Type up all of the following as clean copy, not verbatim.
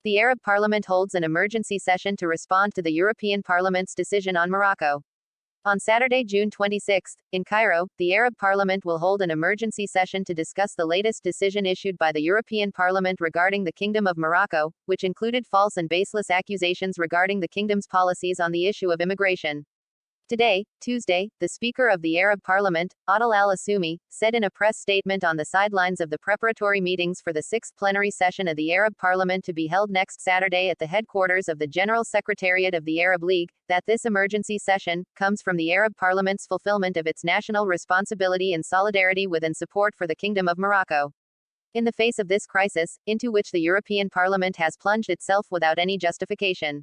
The Arab Parliament holds an emergency session to respond to the European Parliament's decision on Morocco. On Saturday, June 26, in Cairo, the Arab Parliament will hold an emergency session to discuss the latest decision issued by the European Parliament regarding the Kingdom of Morocco, which included false and baseless accusations regarding the kingdom's policies on the issue of immigration. Today, Tuesday, the Speaker of the Arab Parliament, Adel al-Assoumi, said in a press statement on the sidelines of the preparatory meetings for the 6th plenary session of the Arab Parliament to be held next Saturday at the headquarters of the General Secretariat of the Arab League, that this emergency session comes from the Arab Parliament's fulfillment of its national responsibility in solidarity with and support for the Kingdom of Morocco. In the face of this crisis, into which the European Parliament has plunged itself without any justification.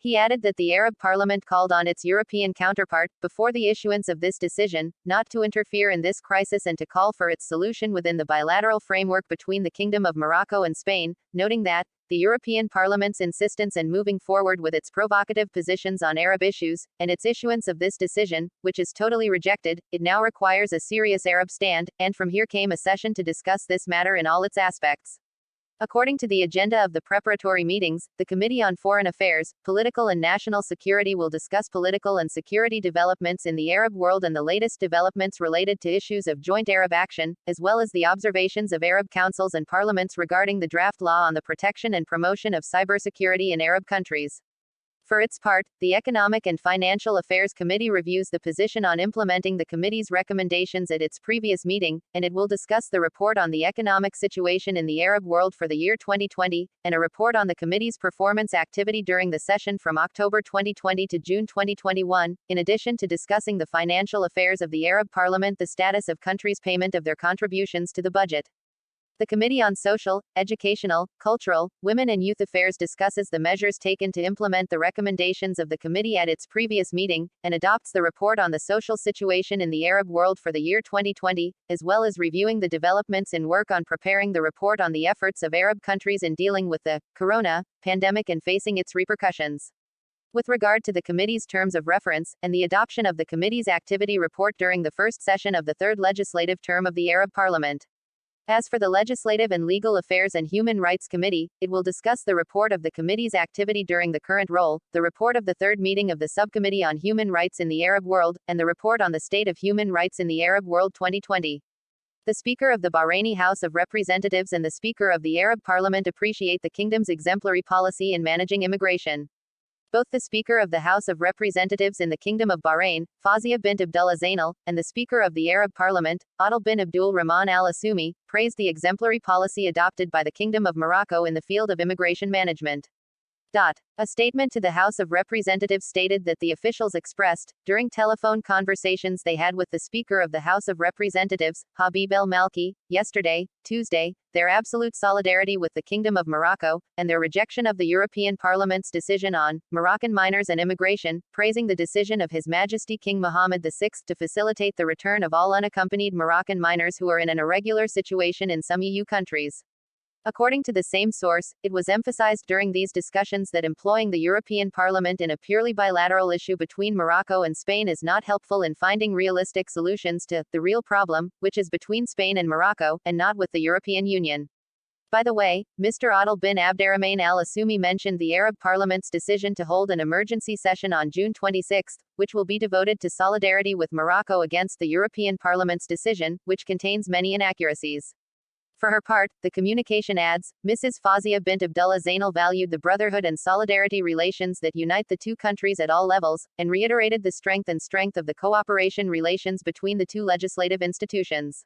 He added that the Arab Parliament called on its European counterpart, before the issuance of this decision, not to interfere in this crisis and to call for its solution within the bilateral framework between the Kingdom of Morocco and Spain, noting that the European Parliament's insistence in moving forward with its provocative positions on Arab issues, and its issuance of this decision, which is totally rejected, it now requires a serious Arab stand, and from here came a session to discuss this matter in all its aspects. According to the agenda of the preparatory meetings, the Committee on Foreign Affairs, Political and National Security will discuss political and security developments in the Arab world and the latest developments related to issues of joint Arab action, as well as the observations of Arab councils and parliaments regarding the draft law on the protection and promotion of cybersecurity in Arab countries. For its part, the Economic and Financial Affairs Committee reviews the position on implementing the committee's recommendations at its previous meeting, and it will discuss the report on the economic situation in the Arab world for the year 2020, and a report on the committee's performance activity during the session from October 2020 to June 2021, in addition to discussing the financial affairs of the Arab Parliament, the status of countries' payment of their contributions to the budget. The Committee on Social, Educational, Cultural, Women and Youth Affairs discusses the measures taken to implement the recommendations of the committee at its previous meeting, and adopts the report on the social situation in the Arab world for the year 2020, as well as reviewing the developments in work on preparing the report on the efforts of Arab countries in dealing with the corona pandemic and facing its repercussions. With regard to the committee's terms of reference, and the adoption of the committee's activity report during the first session of the third legislative term of the Arab Parliament. As for the Legislative and Legal Affairs and Human Rights Committee, it will discuss the report of the committee's activity during the current role, the report of the third meeting of the Subcommittee on Human Rights in the Arab World, and the report on the state of human rights in the Arab world 2020. The Speaker of the Bahraini House of Representatives and the Speaker of the Arab Parliament appreciate the kingdom's exemplary policy in managing immigration. Both the Speaker of the House of Representatives in the Kingdom of Bahrain, Fawzia bint Abdullah Zainal, and the Speaker of the Arab Parliament, Adel bin Abdul Rahman al-Assoumi, praised the exemplary policy adopted by the Kingdom of Morocco in the field of immigration management. A statement to the House of Representatives stated that the officials expressed, during telephone conversations they had with the Speaker of the House of Representatives, Habib el-Malki, yesterday, Tuesday, their absolute solidarity with the Kingdom of Morocco, and their rejection of the European Parliament's decision on Moroccan minors and immigration, praising the decision of His Majesty King Mohammed VI to facilitate the return of all unaccompanied Moroccan minors who are in an irregular situation in some EU countries. According to the same source, it was emphasized during these discussions that employing the European Parliament in a purely bilateral issue between Morocco and Spain is not helpful in finding realistic solutions to the real problem, which is between Spain and Morocco, and not with the European Union. By the way, Mr. Adel bin Abderrahmane al-Assoumi mentioned the Arab Parliament's decision to hold an emergency session on June 26, which will be devoted to solidarity with Morocco against the European Parliament's decision, which contains many inaccuracies. For her part, the communication adds, Mrs. Fawzia bint Abdullah Zainal valued the brotherhood and solidarity relations that unite the two countries at all levels, and reiterated the strength of the cooperation relations between the two legislative institutions.